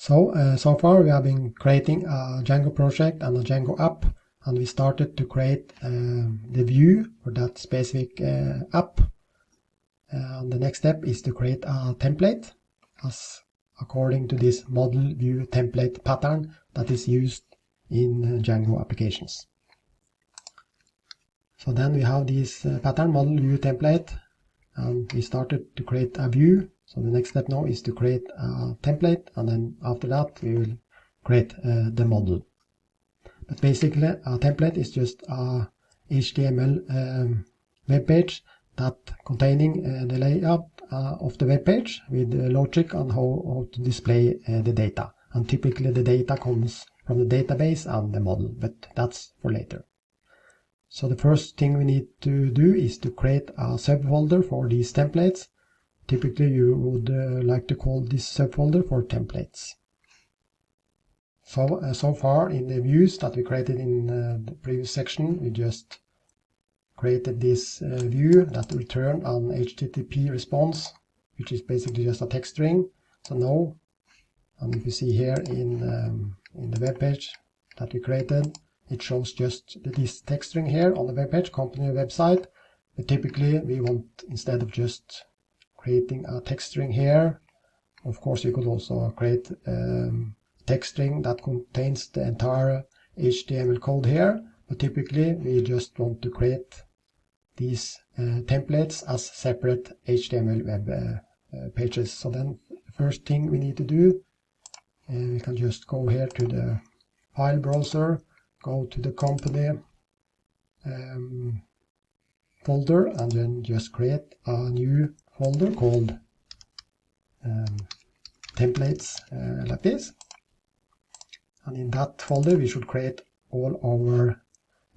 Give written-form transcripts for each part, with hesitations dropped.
So far we have been creating a Django project and a Django app, and we started to create the view for that specific app. And the next step is to create a template as according to this model view template pattern that is used in Django applications. So then we have this pattern model view template, and we started to create a view. So the next step now is to create a template, and then after that we will create the model. But basically a template is just a HTML web page that containing the layout of the web page with the logic on how to display the data. And typically the data comes from the database and the model, but that's for later. So the first thing we need to do is to create a subfolder for these templates. Typically you would like to call this subfolder for templates. So far in the views that we created in the previous section, we just created this view that return an HTTP response, which is basically just a text string. So now, and if you see here in the web page that we created, it shows just this text string here on the web page, company website. But typically we want, instead of just creating a text string here, of course you could also create text string that contains the entire HTML code here, but typically we just want to create these templates as separate HTML web pages. So then the first thing we need to do, we can just go here to the file browser, go to the company folder, and then just create a new folder called templates like this. And in that folder we should create all our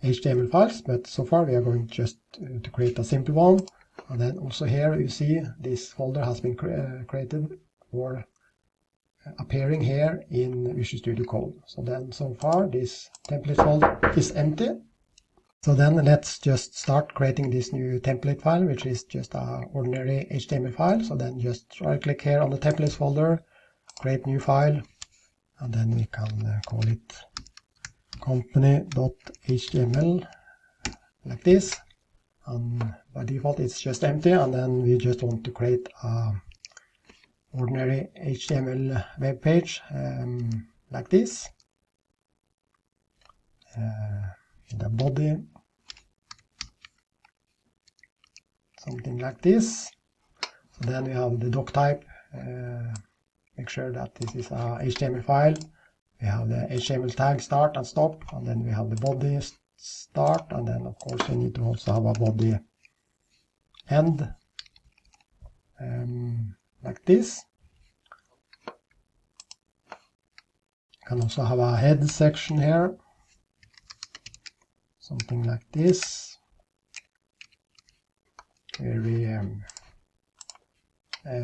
HTML files, but so far we are going just to create a simple one. And then also here you see this folder has been created or appearing here in Visual Studio Code. So then so far this template folder is empty. So then let's just start creating this new template file, which is just an ordinary HTML file. So then just right click here on the templates folder, create new file, and then we can call it company.html like this. And by default it's just empty, and then we just want to create a ordinary HTML web page like this, with a body, something like this. So then we have the doc type, make sure that this is a HTML file. We have the HTML tag start and stop, and then we have the body start, and then of course we need to also have a body end, like this. You can also have a head section here, something like this, where we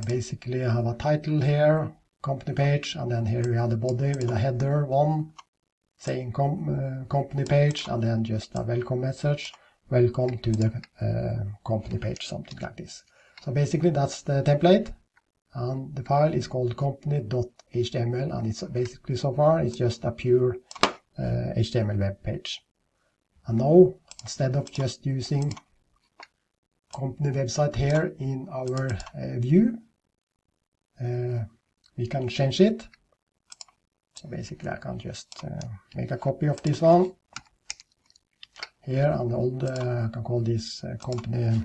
basically have a title here, company page, and then here we have the body with a header one saying company page, and then just a welcome message, welcome to the company page, something like this. So basically that's the template, and the file is called company.html, and it's basically so far it's just a pure HTML web page. And now, instead of just using company website here in our view, we can change it. So basically I can just make a copy of this one here, and the old, I can call this company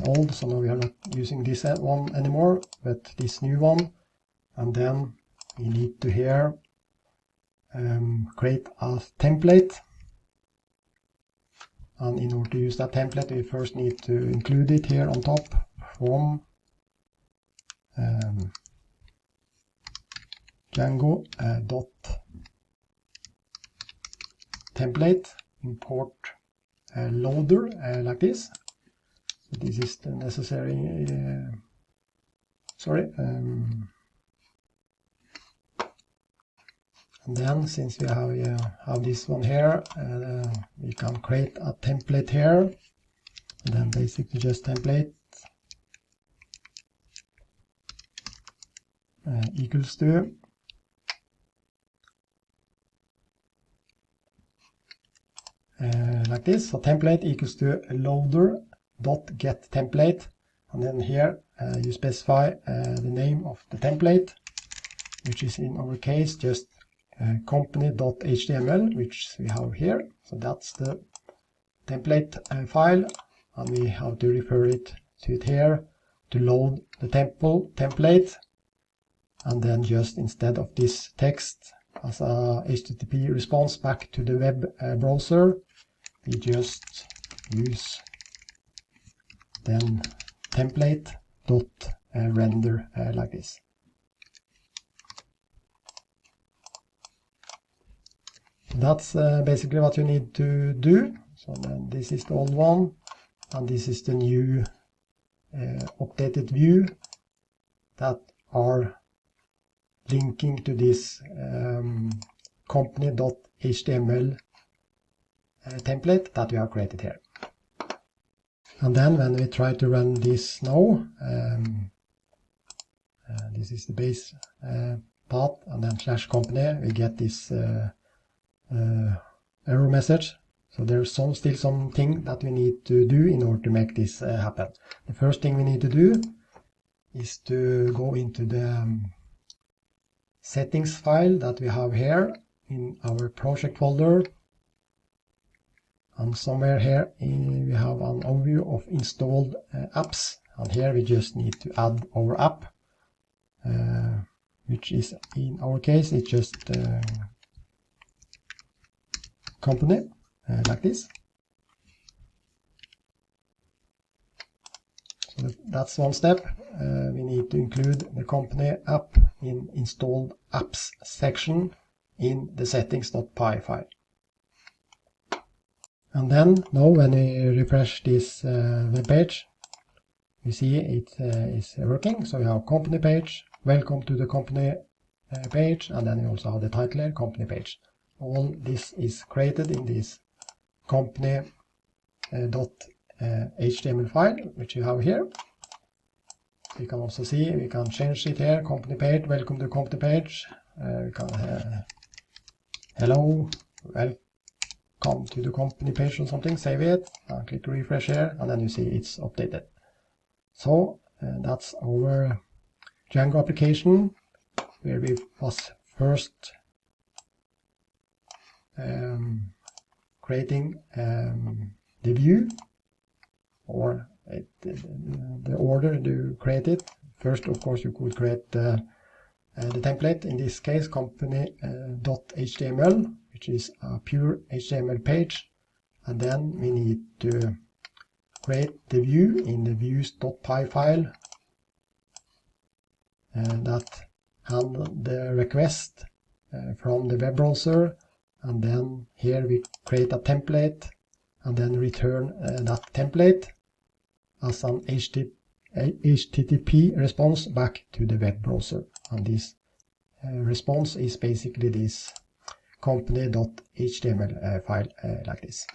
old, so now we are not using this one anymore, but this new one. And then we need to here create a template, and in order to use that template we first need to include it here on top from Django template import loader like this. So this is the necessary and then since we have this one here, we can create a template here, and then basically just template equals to like this. So template equals to loader.getTemplate, and then here you specify the name of the template, which is in our case just company.html, which we have here. So that's the template file, and we have to refer it to it here to load the template, and then just instead of this text as a HTTP response back to the web browser, we just use then template.render like this. That's basically what you need to do. So then this is the old one, and this is the new updated view that are linking to this company.html template that we have created here. And then when we try to run this now, this is the base path, and then /company, we get this error message. So there's still something that we need to do in order to make this happen. The first thing we need to do is to go into the settings file that we have here in our project folder. And somewhere here we have an overview of installed apps. And here we just need to add our app, which is in our case, it's just company. Like this. So that's one step. We need to include the company app in installed apps section in the settings.py file. And then now when we refresh this web page, we see it is working. So we have company page, welcome to the company page, and then we also have the title here, company page. All this is created in this company.html file, which you have here. You can also see we can change it here, company page, welcome to company page. We can hello, welcome to the company page or something, save it, and click refresh here, and then you see it's updated. So that's our Django application, where we was first creating the view, or the order to create it. First, of course, you could create the template, in this case company.html, which is a pure HTML page, and then we need to create the view in the views.py file, and that handle the request from the web browser. And then here we create a template and then return that template as an HTTP response back to the web browser. And this response is basically this company.html file like this.